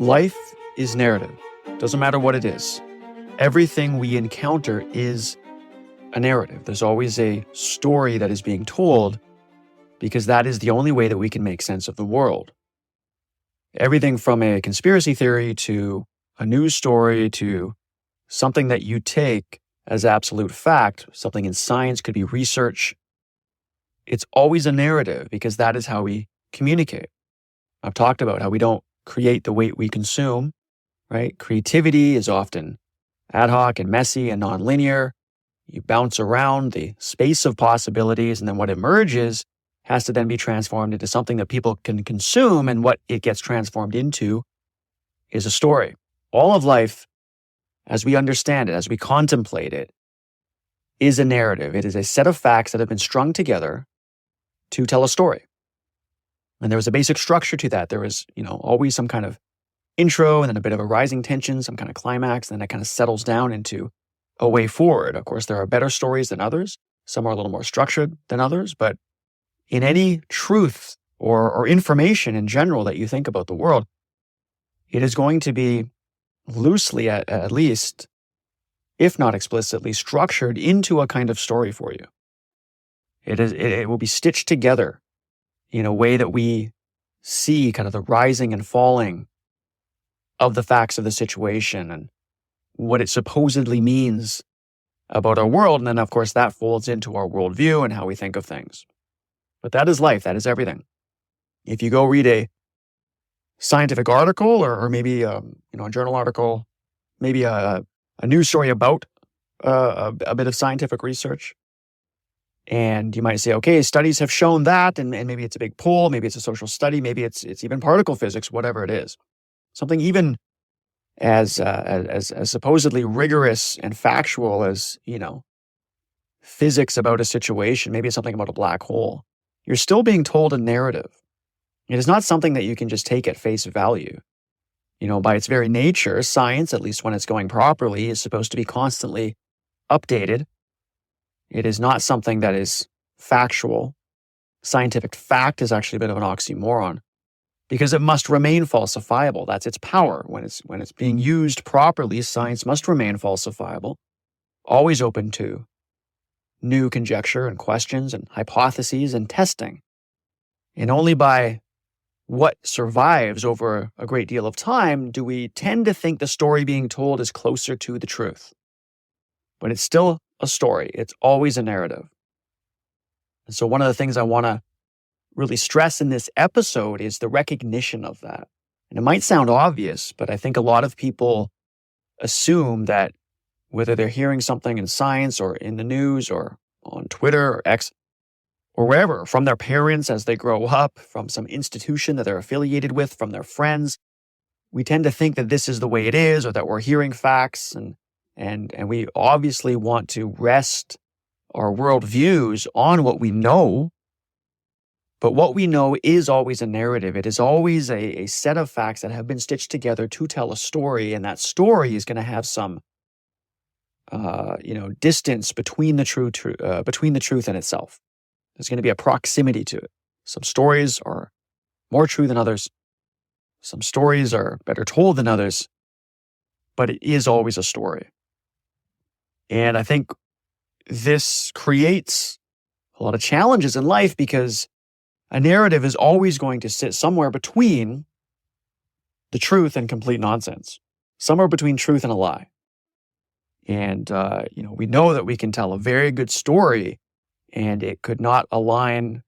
Life is narrative. Doesn't matter what it is. Everything we encounter is a narrative. There's always a story that is being told because that is the only way that we can make sense of the world. Everything from a conspiracy theory to a news story to something that you take as absolute fact, something in science, could be research. It's always a narrative because that is how we communicate. I've talked about how we don't create the way we consume, right? Creativity is often ad hoc and messy and nonlinear. You bounce around the space of possibilities, and then what emerges has to then be transformed into something that people can consume, and what it gets transformed into is a story. All of life, as we understand it, as we contemplate it, is a narrative. It is a set of facts that have been strung together to tell a story. And there was a basic structure to that. There was, always some kind of intro and then a bit of a rising tension, some kind of climax, and then it kind of settles down into a way forward. Of course, there are better stories than others. Some are a little more structured than others, but in any truth or information in general that you think about the world, it is going to be loosely, at least, if not explicitly, structured into a kind of story for you. It will be stitched together in a way that we see kind of the rising and falling of the facts of the situation and what it supposedly means about our world. And then, of course, that folds into our worldview and how we think of things. But that is life. That is everything. If you go read a scientific article or maybe a journal article, maybe a news story about a bit of scientific research, and you might say, okay, studies have shown that, and maybe it's a big poll, maybe it's a social study, maybe it's even particle physics, whatever it is. Something even as supposedly rigorous and factual as, physics about a situation, maybe it's something about a black hole. You're still being told a narrative. It is not something that you can just take at face value. By its very nature, science, at least when it's going properly, is supposed to be constantly updated. It is not something that is factual. Scientific fact is actually a bit of an oxymoron because it must remain falsifiable. That's its power. When it's being used properly, science must remain falsifiable, always open to new conjecture and questions and hypotheses and testing. And only by what survives over a great deal of time do we tend to think the story being told is closer to the truth. But it's still a story. It's always a narrative. And so one of the things I want to really stress in this episode is the recognition of that. And it might sound obvious, but I think a lot of people assume that whether they're hearing something in science or in the news or on Twitter or X or wherever, from their parents as they grow up, from some institution that they're affiliated with, from their friends, we tend to think that this is the way it is, or that we're hearing facts, and we obviously want to rest our worldviews on what we know. But what we know is always a narrative. It is always a set of facts that have been stitched together to tell a story, and that story is going to have some, distance between the truth and itself. There's going to be a proximity to it. Some stories are more true than others. Some stories are better told than others, but it is always a story. And I think this creates a lot of challenges in life because a narrative is always going to sit somewhere between the truth and complete nonsense, somewhere between truth and a lie. And, we know that we can tell a very good story and it could not align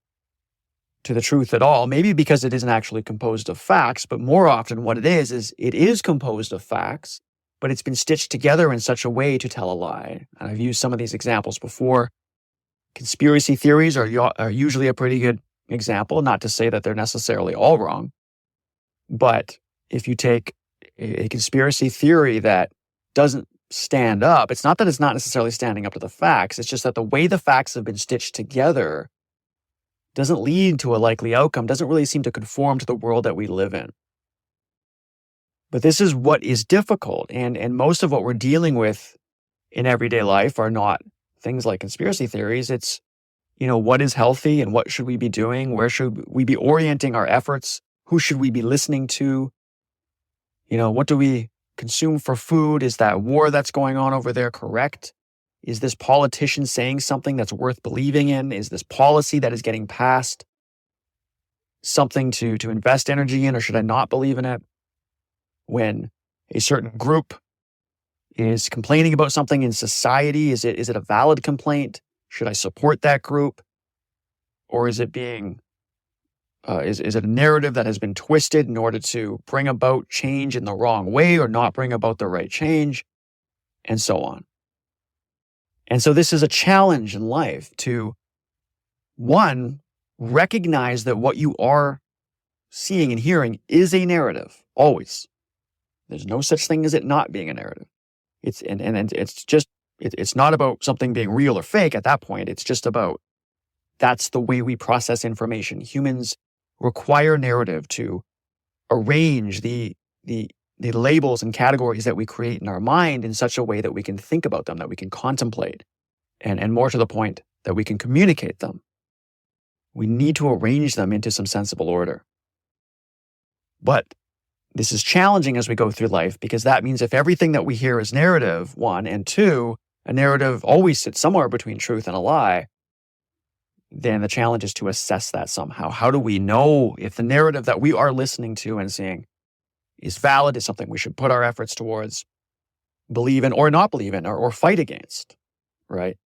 to the truth at all, maybe because it isn't actually composed of facts, but more often what it is it is composed of facts, but it's been stitched together in such a way to tell a lie. And I've used some of these examples before. Conspiracy theories are usually a pretty good example, not to say that they're necessarily all wrong. But if you take a conspiracy theory that doesn't stand up, it's not that it's not necessarily standing up to the facts, it's just that the way the facts have been stitched together doesn't lead to a likely outcome, doesn't really seem to conform to the world that we live in. But this is what is difficult, and most of what we're dealing with in everyday life are not things like conspiracy theories. It's, what is healthy and what should we be doing? Where should we be orienting our efforts? Who should we be listening to? What do we consume for food? Is that war that's going on over there correct? Is this politician saying something that's worth believing in? Is this policy that is getting passed something to invest energy in, or should I not believe in it? When a certain group is complaining about something in society, is it a valid complaint? Should I support that group? Or is it being is it a narrative that has been twisted in order to bring about change in the wrong way or not bring about the right change, and so on? And so this is a challenge in life to, one, recognize that what you are seeing and hearing is a narrative, always. There's no such thing as it not being a narrative. It's not about something being real or fake at that point. It's just about, that's the way we process information. Humans require narrative to arrange the labels and categories that we create in our mind in such a way that we can think about them, that we can contemplate, and more to the point, that we can communicate them. We need to arrange them into some sensible order. But this is challenging as we go through life, because that means if everything that we hear is narrative, one, and two, a narrative always sits somewhere between truth and a lie, then the challenge is to assess that somehow. How do we know if the narrative that we are listening to and seeing is valid, is something we should put our efforts towards, believe in or not believe in, or fight against, right?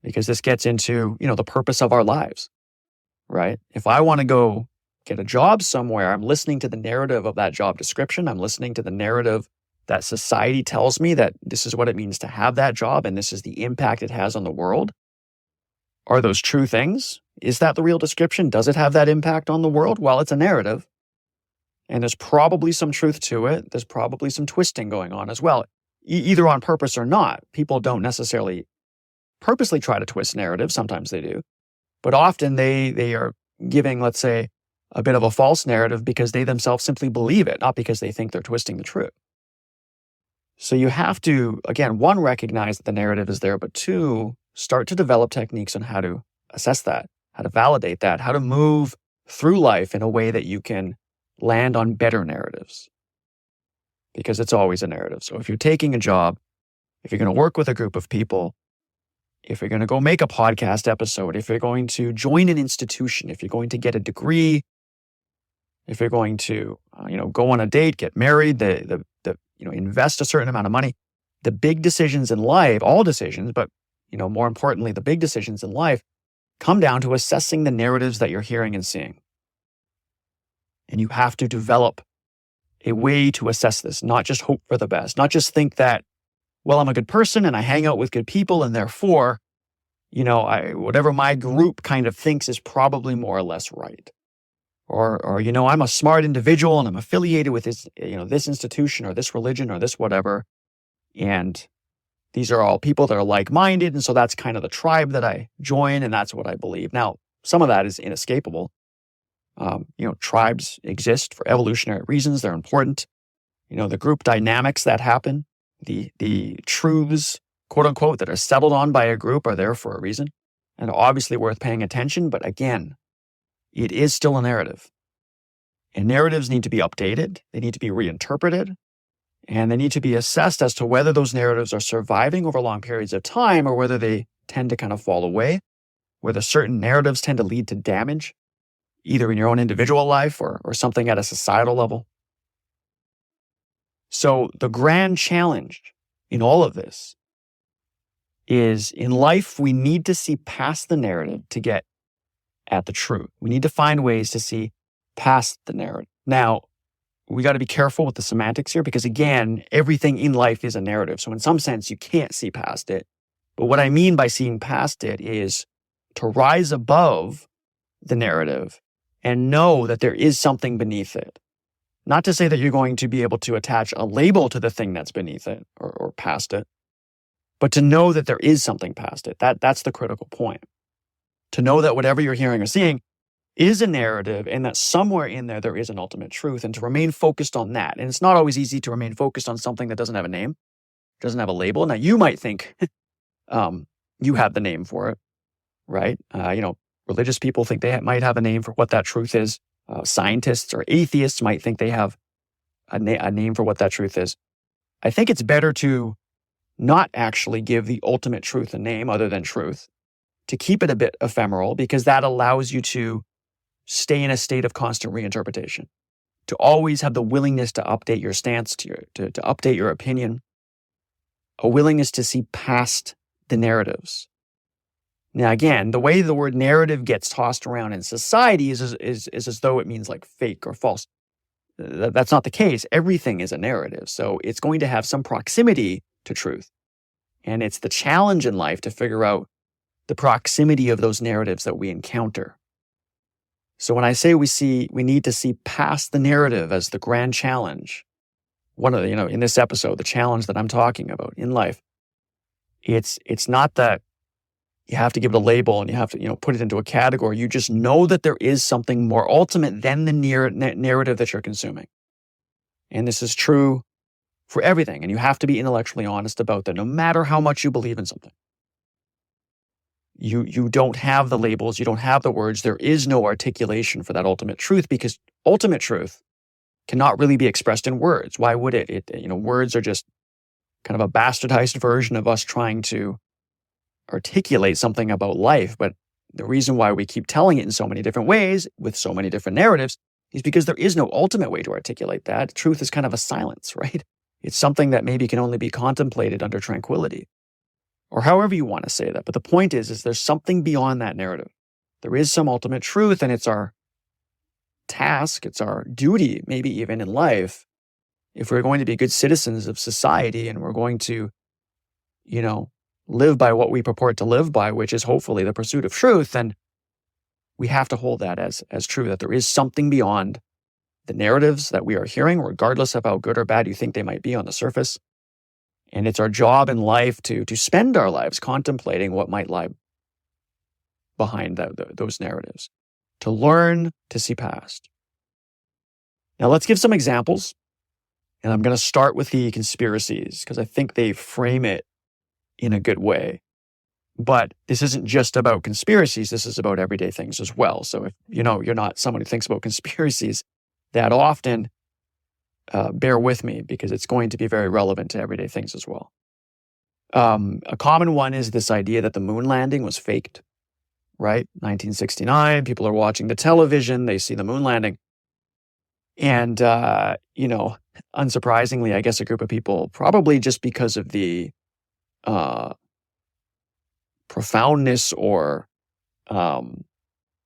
Because this gets into, the purpose of our lives, right? If I want to go get a job somewhere, I'm listening to the narrative of that job description. I'm listening to the narrative that society tells me that this is what it means to have that job and this is the impact it has on the world. Are those true things? Is that the real description? Does it have that impact on the world? Well, it's a narrative. And there's probably some truth to it. There's probably some twisting going on as well, either on purpose or not. People don't necessarily purposely try to twist narratives. Sometimes they do. But often they are giving, let's say, a bit of a false narrative because they themselves simply believe it, not because they think they're twisting the truth. So you have to, again, one, recognize that the narrative is there, but two, start to develop techniques on how to assess that, how to validate that, how to move through life in a way that you can land on better narratives. Because it's always a narrative. So if you're taking a job, if you're going to work with a group of people, if you're going to go make a podcast episode, if you're going to join an institution, if you're going to get a degree, if you're going to, go on a date, get married, invest a certain amount of money, the big decisions in life, all decisions, but, more importantly, the big decisions in life come down to assessing the narratives that you're hearing and seeing. And you have to develop a way to assess this, not just hope for the best, not just think that, well, I'm a good person and I hang out with good people and therefore, whatever my group kind of thinks is probably more or less right. Or I'm a smart individual and I'm affiliated with this, this institution or this religion or this whatever. And these are all people that are like-minded. And so that's kind of the tribe that I join and that's what I believe. Now, some of that is inescapable. Tribes exist for evolutionary reasons. They're important. The group dynamics that happen, the truths, quote unquote, that are settled on by a group are there for a reason and are obviously worth paying attention. But again, it is still a narrative. And narratives need to be updated. They need to be reinterpreted. And they need to be assessed as to whether those narratives are surviving over long periods of time or whether they tend to kind of fall away, whether certain narratives tend to lead to damage, either in your own individual life or something at a societal level. So the grand challenge in all of this is, in life, we need to see past the narrative to get at the truth. We need to find ways to see past the narrative. Now, we got to be careful with the semantics here because, again, everything in life is a narrative. So in some sense, you can't see past it. But what I mean by seeing past it is to rise above the narrative and know that there is something beneath it. Not to say that you're going to be able to attach a label to the thing that's beneath it or past it, but to know that there is something past it. That's the critical point. To know that whatever you're hearing or seeing is a narrative and that somewhere in there is an ultimate truth, and to remain focused on that. And it's not always easy to remain focused on something that doesn't have a name, doesn't have a label. Now, you might think you have the name for it, right? Religious people think they might have a name for what that truth is. Scientists or atheists might think they have a name for what that truth is, I think it's better to not actually give the ultimate truth a name other than truth, to keep it a bit ephemeral, because that allows you to stay in a state of constant reinterpretation, to always have the willingness to update your stance, to update your opinion, a willingness to see past the narratives. Now, again, the way the word narrative gets tossed around in society is as though it means like fake or false. That's not the case. Everything is a narrative. So it's going to have some proximity to truth. And it's the challenge in life to figure out the proximity of those narratives that we encounter. So when I say we need to see past the narrative as the grand challenge, one of the, in this episode, the challenge that I'm talking about in life, it's not that you have to give it a label and you have to, put it into a category. You just know that there is something more ultimate than the narrative that you're consuming. And this is true for everything. And you have to be intellectually honest about that, no matter how much you believe in something. You don't have the labels. You don't have the words. There is no articulation for that ultimate truth, because ultimate truth cannot really be expressed in words. Why would it? Words are just kind of a bastardized version of us trying to articulate something about life. But the reason why we keep telling it in so many different ways with so many different narratives is because there is no ultimate way to articulate that. Truth is kind of a silence, right? It's something that maybe can only be contemplated under tranquility, or however you want to say that. But the point is there's something beyond that narrative. There is some ultimate truth, and it's our task, it's our duty, maybe even in life, if we're going to be good citizens of society and we're going to, live by what we purport to live by, which is hopefully the pursuit of truth, then we have to hold that as true, that there is something beyond the narratives that we are hearing, regardless of how good or bad you think they might be on the surface. And it's our job in life to spend our lives contemplating what might lie behind those narratives, to learn to see past. Now, let's give some examples. And I'm going to start with the conspiracies, because I think they frame it in a good way. But this isn't just about conspiracies. This is about everyday things as well. So if you're not someone who thinks about conspiracies that often, bear with me, because it's going to be very relevant to everyday things as well. A common one is this idea that the moon landing was faked, right? 1969, people are watching the television, they see the moon landing. And, unsurprisingly, I guess a group of people, probably just because of the profoundness or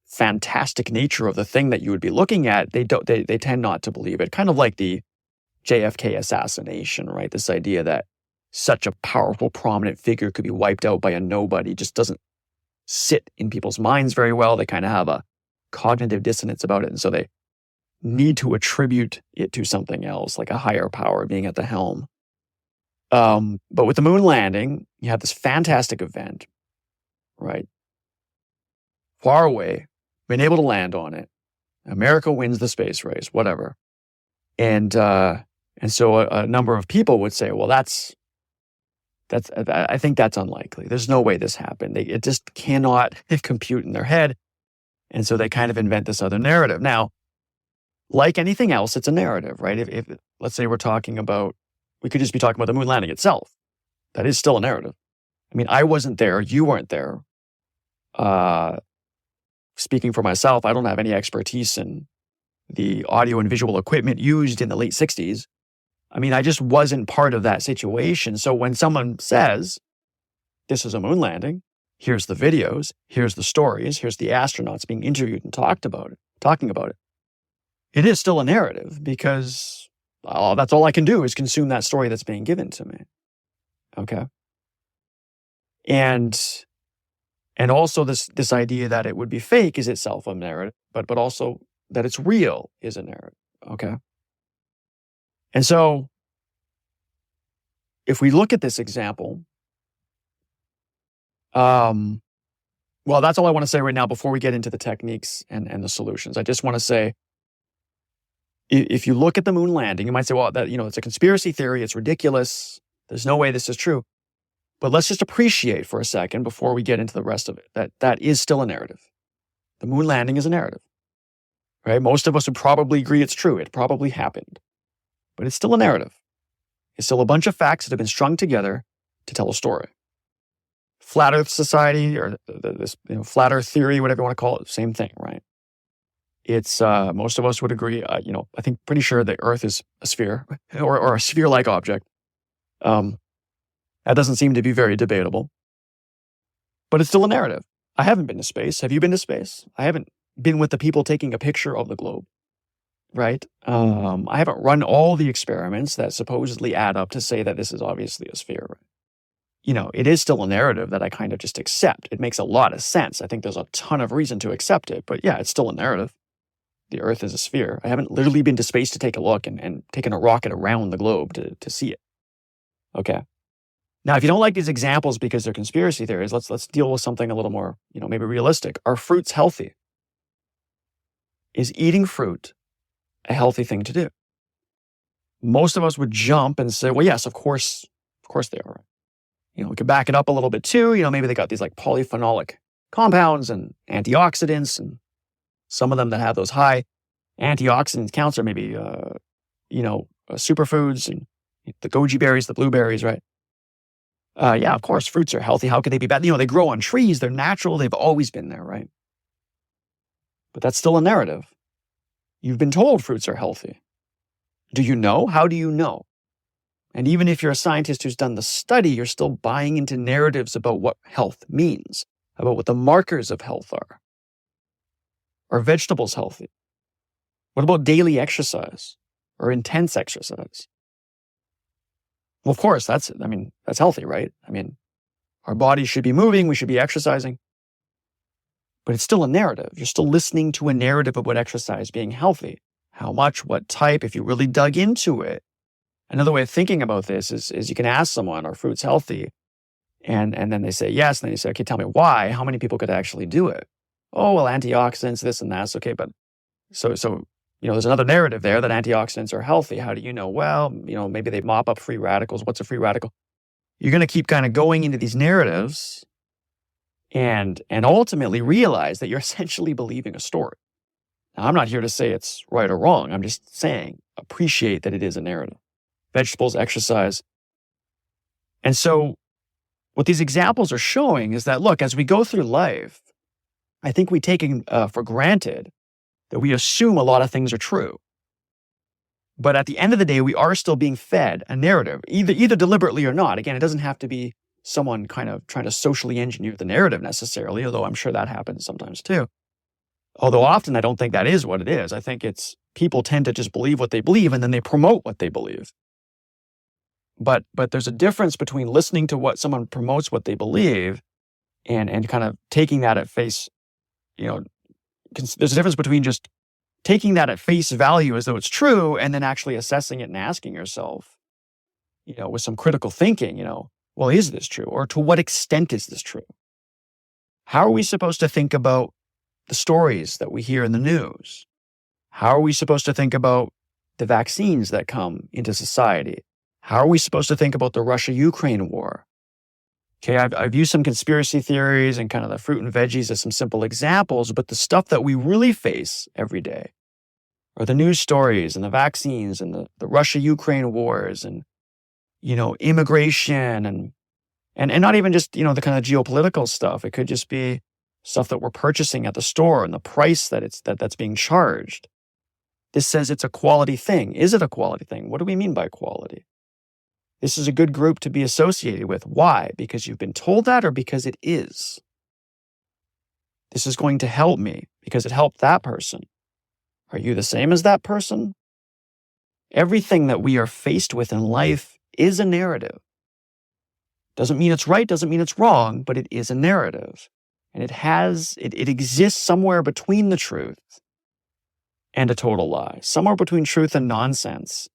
fantastic nature of the thing that you would be looking at, they tend not to believe it. Kind of like the JFK assassination, right? This idea that such a powerful, prominent figure could be wiped out by a nobody just doesn't sit in people's minds very well. They kind of have a cognitive dissonance about it. And so they need to attribute it to something else, like a higher power being at the helm. But with the moon landing, you have this fantastic event, right? Far away, been able to land on it. America wins the space race, whatever. And so a number of people would say, well, I think that's unlikely. There's no way this happened. It just cannot compute in their head. And so they kind of invent this other narrative. Now, like anything else, it's a narrative, right? If let's say we could just be talking about the moon landing itself. That is still a narrative. I mean, I wasn't there. You weren't there. Speaking for myself, I don't have any expertise in the audio and visual equipment used in the late 60s. I mean, I just wasn't part of that situation. So when someone says, this is a moon landing, here's the videos, here's the stories, here's the astronauts being interviewed and talking about it, it is still a narrative, because that's all I can do is consume that story that's being given to me. Okay. And also this idea that it would be fake is itself a narrative, but also that it's real is a narrative. Okay. And so if we look at this example, well, that's all I want to say right now before we get into the techniques and the solutions. I just want to say, if you look at the moon landing, you might say, well, it's a conspiracy theory. It's ridiculous. There's no way this is true. But let's just appreciate for a second before we get into the rest of it, that is still a narrative. The moon landing is a narrative, right? Most of us would probably agree it's true. It probably happened. but it's still a narrative. It's still a bunch of facts that have been strung together to tell a story. Flat Earth Society, or this flat Earth theory, whatever you want to call it, same thing, right? It's most of us would agree. I think pretty sure the Earth is a sphere or a sphere-like object. That doesn't seem to be very debatable, but it's still a narrative. I haven't been to space. Have you been to space? I haven't been with the people taking a picture of the globe, right? I haven't run all the experiments that supposedly add up to say that this is obviously a sphere, right? It is still a narrative that I kind of just accept. It makes a lot of sense. I think there's a ton of reason to accept it, but yeah, it's still a narrative. The Earth is a sphere. I haven't literally been to space to take a look and taken a rocket around the globe to see it. Okay. Now, if you don't like these examples because they're conspiracy theories, let's deal with something a little more, maybe realistic. Are fruits healthy? Is eating fruit a healthy thing to do? Most of us would jump and say, well, yes, of course they are. We could back it up a little bit too. Maybe they got these like polyphenolic compounds and antioxidants, and some of them that have those high antioxidant counts are maybe, superfoods and the goji berries, the blueberries, right? Yeah, of course, fruits are healthy. How could they be bad? They grow on trees. They're natural. They've always been there, right? But that's still a narrative. You've been told fruits are healthy. Do you know? How do you know? And even if you're a scientist who's done the study, you're still buying into narratives about what health means, about what the markers of health are. Are vegetables healthy? What about daily exercise or intense exercise? Well, of course, that's healthy, right? Our bodies should be moving, we should be exercising. But it's still a narrative. You're still listening to a narrative about exercise being healthy. How much, what type, if you really dug into it. Another way of thinking about this is you can ask someone, are fruits healthy? And then they say yes, and then you say, okay, tell me why. How many people could actually do it? Oh, well, antioxidants, this and that. Okay, but so there's another narrative there that antioxidants are healthy. How do you know? Well, maybe they mop up free radicals. What's a free radical? You're going to keep kind of going into these narratives and ultimately realize that you're essentially believing a story. Now, I'm not here to say it's right or wrong. I'm just saying appreciate that it is a narrative. Vegetables, exercise. And so what these examples are showing is that, look, as we go through life, I think we take for granted that we assume a lot of things are true. But at the end of the day, we are still being fed a narrative, either deliberately or not. Again, it doesn't have to be someone kind of trying to socially engineer the narrative necessarily, although I'm sure that happens sometimes too. Although often I don't think that is what it is. I think it's people tend to just believe what they believe and then they promote what they believe. But there's a difference between listening to what someone promotes what they believe and kind of taking that at face, there's a difference between just taking that at face value as though it's true and then actually assessing it and asking yourself, with some critical thinking, well, is this true? Or to what extent is this true? How are we supposed to think about the stories that we hear in the news? How are we supposed to think about the vaccines that come into society? How are we supposed to think about the Russia-Ukraine war? Okay, I've used some conspiracy theories and kind of the fruit and veggies as some simple examples, but the stuff that we really face every day are the news stories and the vaccines and the Russia-Ukraine wars and, immigration and not even just, the kind of geopolitical stuff. It could just be stuff that we're purchasing at the store and the price that's being charged. This says it's a quality thing. Is it a quality thing? What do we mean by quality? This is a good group to be associated with. Why? Because you've been told that or because it is? This is going to help me because it helped that person. Are you the same as that person? Everything that we are faced with in life is a narrative. Doesn't mean it's right, doesn't mean it's wrong, but it is a narrative. And it exists somewhere between the truth and a total lie. Somewhere between truth and nonsense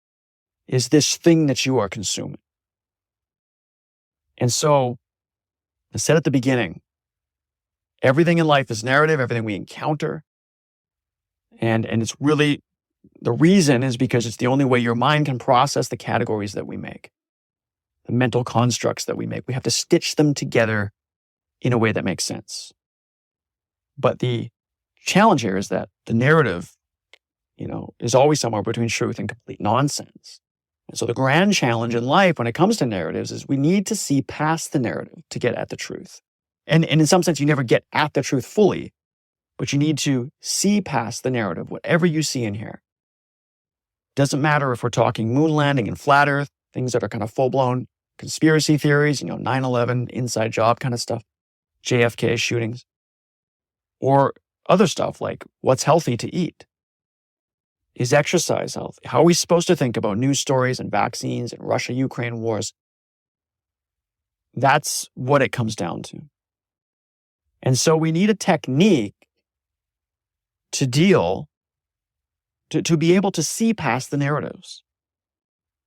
is this thing that you are consuming. And so, I said at the beginning, everything in life is narrative, everything we encounter. And it's really, the reason is because it's the only way your mind can process the categories that we make, the mental constructs that we make. We have to stitch them together in a way that makes sense. But the challenge here is that the narrative, is always somewhere between truth and complete nonsense. And so the grand challenge in life when it comes to narratives is we need to see past the narrative to get at the truth. And in some sense, you never get at the truth fully, but you need to see past the narrative, whatever you see in here. Doesn't matter if we're talking moon landing and flat earth, things that are kind of full-blown conspiracy theories, 9/11, inside job kind of stuff, JFK shootings, or other stuff like what's healthy to eat. Is exercise healthy? How are we supposed to think about news stories and vaccines and Russia-Ukraine wars? That's what it comes down to. And so we need a technique to deal, to be able to see past the narratives.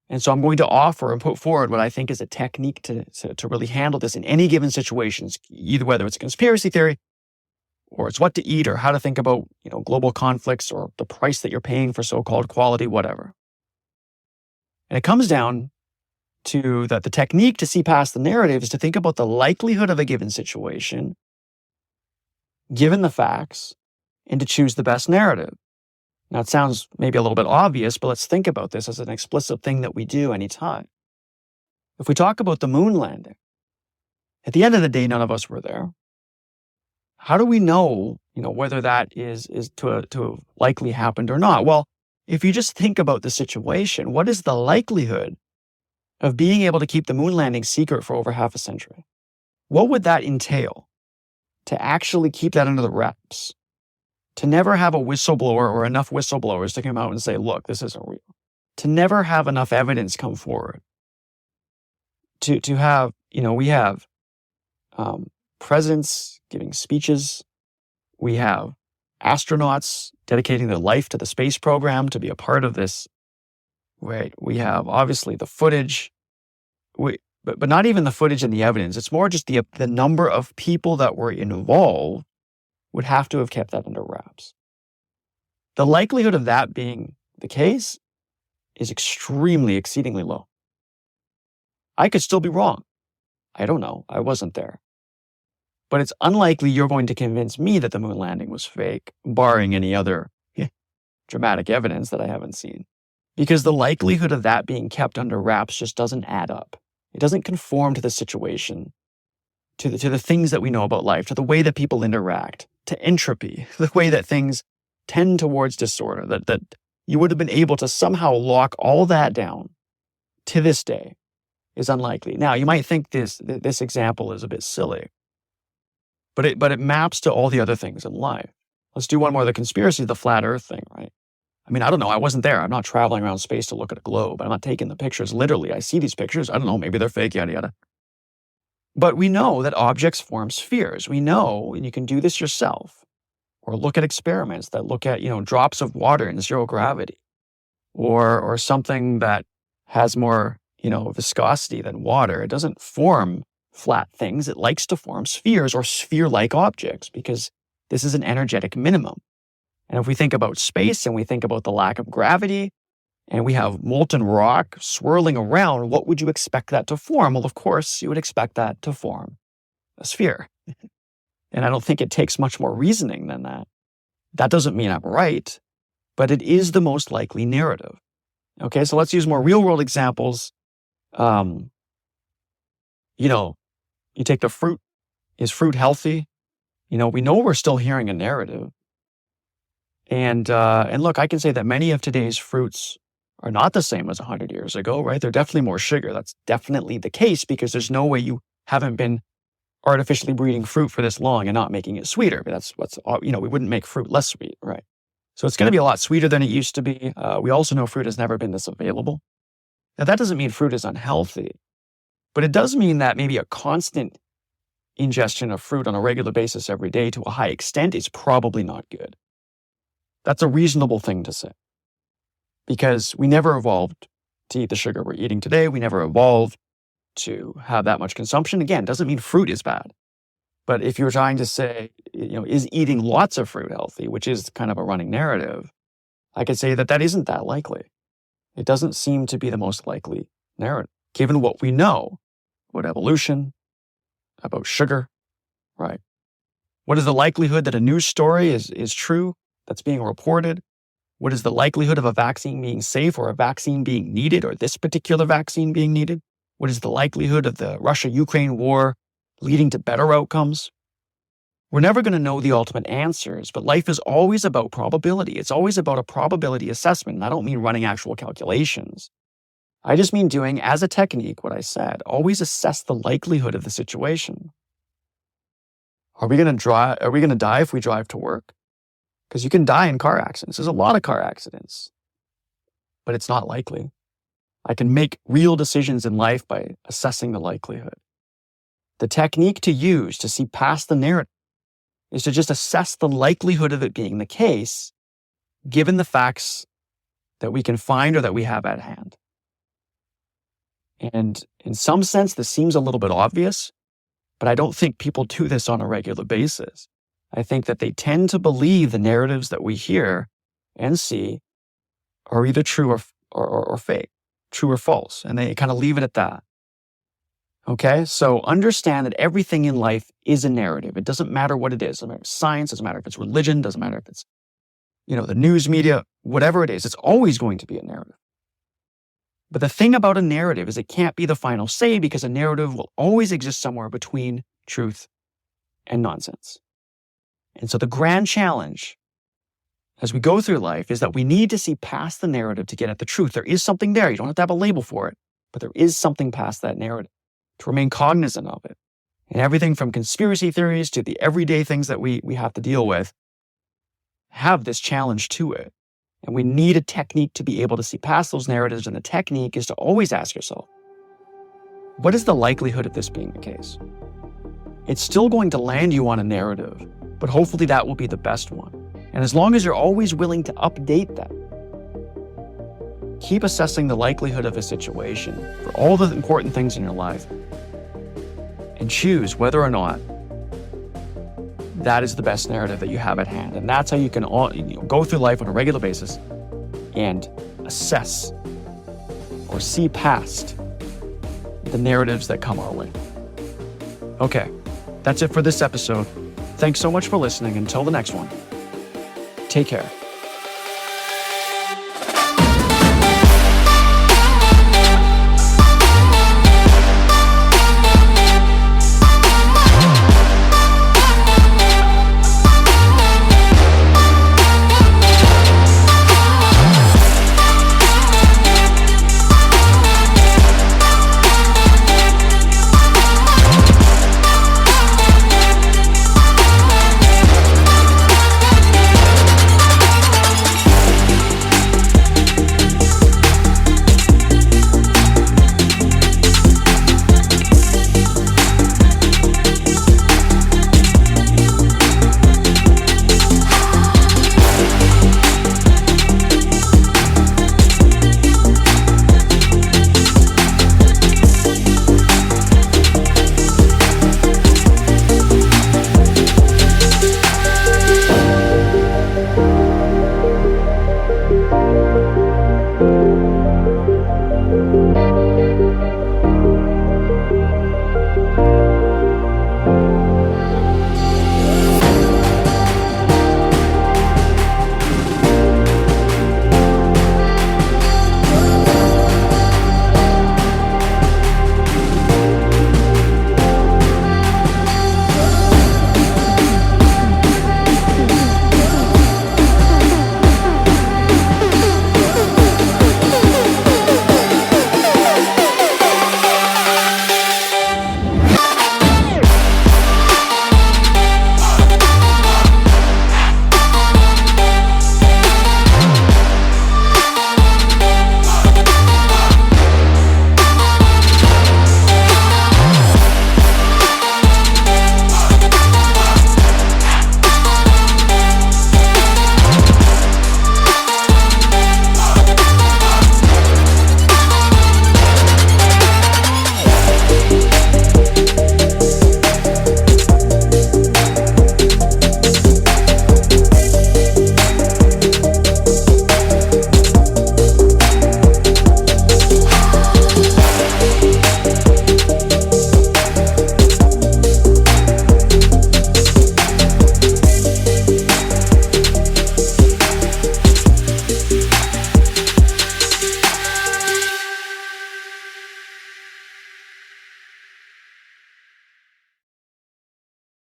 And so I'm going to offer and put forward what I think is a technique to really handle this in any given situations, either whether it's a conspiracy theory or it's what to eat or how to think about, global conflicts or the price that you're paying for so-called quality, whatever. And it comes down to that the technique to see past the narrative is to think about the likelihood of a given situation, given the facts, and to choose the best narrative. Now, it sounds maybe a little bit obvious, but let's think about this as an explicit thing that we do anytime. If we talk about the moon landing, at the end of the day, none of us were there. How do we know, whether that is to have likely happened or not? Well, if you just think about the situation, what is the likelihood of being able to keep the moon landing secret for over half a century? What would that entail to actually keep that under the wraps? To never have a whistleblower or enough whistleblowers to come out and say, look, this isn't real. To never have enough evidence come forward. To have, we have presidents giving speeches. We have astronauts dedicating their life to the space program to be a part of this. Right? We have obviously the footage, but not even the footage and the evidence. It's more just the number of people that were involved would have to have kept that under wraps. The likelihood of that being the case is exceedingly low. I could still be wrong. I don't know. I wasn't there. But it's unlikely you're going to convince me that the moon landing was fake, barring any other dramatic evidence that I haven't seen. Because the likelihood of that being kept under wraps just doesn't add up. It doesn't conform to the situation, to the things that we know about life, to the way that people interact, to entropy, the way that things tend towards disorder, that you would have been able to somehow lock all that down to this day is unlikely. Now, you might think this example is a bit silly, but it maps to all the other things in life. Let's do one more, the conspiracy, the flat earth thing, right? I mean, I don't know. I wasn't there. I'm not traveling around space to look at a globe. I'm not taking the pictures. Literally, I see these pictures. I don't know. Maybe they're fake, yada, yada. But we know that objects form spheres. We know, and you can do this yourself, or look at experiments that look at, drops of water in zero gravity, or something that has more, viscosity than water. It doesn't form flat things. It likes to form spheres or sphere-like objects because this is an energetic minimum. And if we think about space and we think about the lack of gravity, and we have molten rock swirling around, what would you expect that to form? Well, of course, you would expect that to form a sphere. And I don't think it takes much more reasoning than that. That doesn't mean I'm right, but it is the most likely narrative. Okay, so let's use more real-world examples. You take the fruit. Is fruit healthy? We know we're still hearing a narrative. And look, I can say that many of today's fruits are not the same as 100 years ago, right? They're definitely more sugar. That's definitely the case because there's no way you haven't been artificially breeding fruit for this long and not making it sweeter. But that's we wouldn't make fruit less sweet, right? So it's going to be a lot sweeter than it used to be. We also know fruit has never been this available. Now, that doesn't mean fruit is unhealthy, but it does mean that maybe a constant ingestion of fruit on a regular basis every day to a high extent is probably not good. That's a reasonable thing to say because we never evolved to eat the sugar we're eating today. We never evolved to have that much consumption. Again, doesn't mean fruit is bad. But if you're trying to say, is eating lots of fruit healthy, which is kind of a running narrative, I could say that isn't that likely. It doesn't seem to be the most likely narrative, given what we know about evolution, about sugar, right? What is the likelihood that a news story is true that's being reported? What is the likelihood of a vaccine being safe or a vaccine being needed or this particular vaccine being needed? What is the likelihood of the Russia-Ukraine war leading to better outcomes? We're never going to know the ultimate answers, but life is always about probability. It's always about a probability assessment. And I don't mean running actual calculations. I just mean doing, as a technique, what I said. Always assess the likelihood of the situation. Are we going to die if we drive to work? Because you can die in car accidents. There's a lot of car accidents, but it's not likely. I can make real decisions in life by assessing the likelihood. The technique to use to see past the narrative is to just assess the likelihood of it being the case, given the facts that we can find or that we have at hand. And in some sense, this seems a little bit obvious, but I don't think people do this on a regular basis. I think that they tend to believe the narratives that we hear and see are either true or fake, true or false, and they kind of leave it at that. Okay, so understand that everything in life is a narrative. It doesn't matter what it is. It doesn't matter if it's science, doesn't matter if it's religion, doesn't matter if it's, the news media, whatever it is, it's always going to be a narrative. But the thing about a narrative is it can't be the final say because a narrative will always exist somewhere between truth and nonsense. And so the grand challenge as we go through life is that we need to see past the narrative to get at the truth. There is something there. You don't have to have a label for it, but there is something past that narrative, to remain cognizant of it. And everything from conspiracy theories to the everyday things that we have to deal with have this challenge to it. And we need a technique to be able to see past those narratives. And the technique is to always ask yourself, what is the likelihood of this being the case? It's still going to land you on a narrative, but hopefully that will be the best one. And as long as you're always willing to update that, keep assessing the likelihood of a situation for all the important things in your life and choose whether or not that is the best narrative that you have at hand. And that's how you can go through life on a regular basis and assess or see past the narratives that come our way. Okay, that's it for this episode. Thanks so much for listening. Until the next one, take care.